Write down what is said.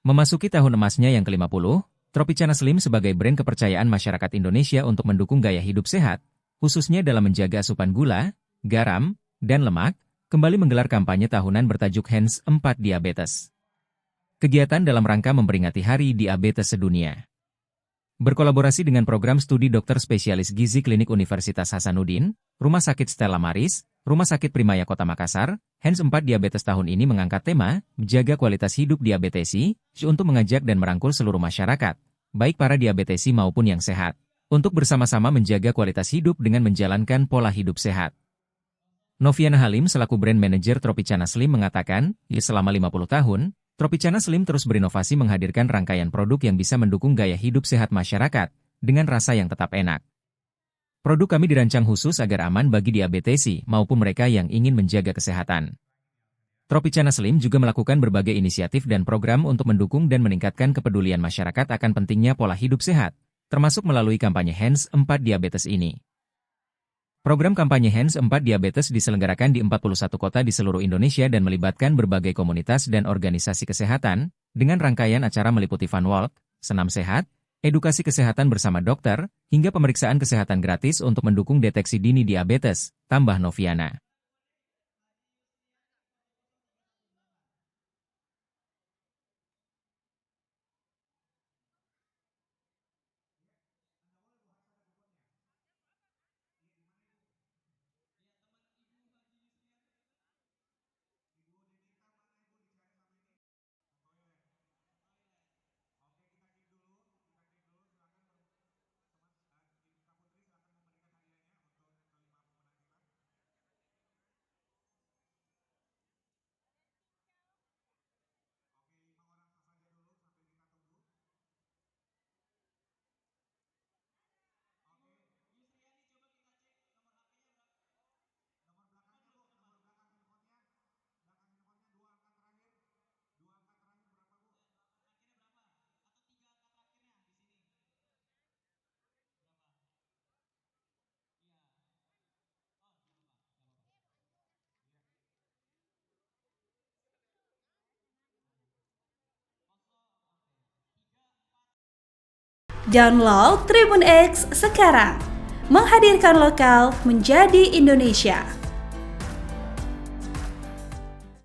Memasuki tahun emasnya yang ke-50, Tropicana Slim sebagai brand kepercayaan masyarakat Indonesia untuk mendukung gaya hidup sehat, khususnya dalam menjaga asupan gula, garam, dan lemak, kembali menggelar kampanye tahunan bertajuk Hands 4 Diabetes. Kegiatan dalam rangka memperingati Hari Diabetes Sedunia. Berkolaborasi dengan program studi dokter spesialis gizi klinik Universitas Hasanuddin, Rumah Sakit Stella Maris, Rumah Sakit Primaya Kota Makassar, Hands 4 Diabetes tahun ini mengangkat tema, menjaga kualitas hidup diabetesi, untuk mengajak dan merangkul seluruh masyarakat, baik para diabetesi maupun yang sehat, untuk bersama-sama menjaga kualitas hidup dengan menjalankan pola hidup sehat. Noviana Halim selaku brand manager Tropicana Slim mengatakan, selama 50 tahun, Tropicana Slim terus berinovasi menghadirkan rangkaian produk yang bisa mendukung gaya hidup sehat masyarakat, dengan rasa yang tetap enak. Produk kami dirancang khusus agar aman bagi diabetesi maupun mereka yang ingin menjaga kesehatan. Tropicana Slim juga melakukan berbagai inisiatif dan program untuk mendukung dan meningkatkan kepedulian masyarakat akan pentingnya pola hidup sehat, termasuk melalui kampanye Hands 4 Diabetes ini. Program kampanye Hands 4 Diabetes diselenggarakan di 41 kota di seluruh Indonesia dan melibatkan berbagai komunitas dan organisasi kesehatan, dengan rangkaian acara meliputi fun walk, senam sehat, edukasi kesehatan bersama dokter, hingga pemeriksaan kesehatan gratis untuk mendukung deteksi dini diabetes, tambah Noviana. Download Tribun X sekarang, menghadirkan lokal menjadi Indonesia.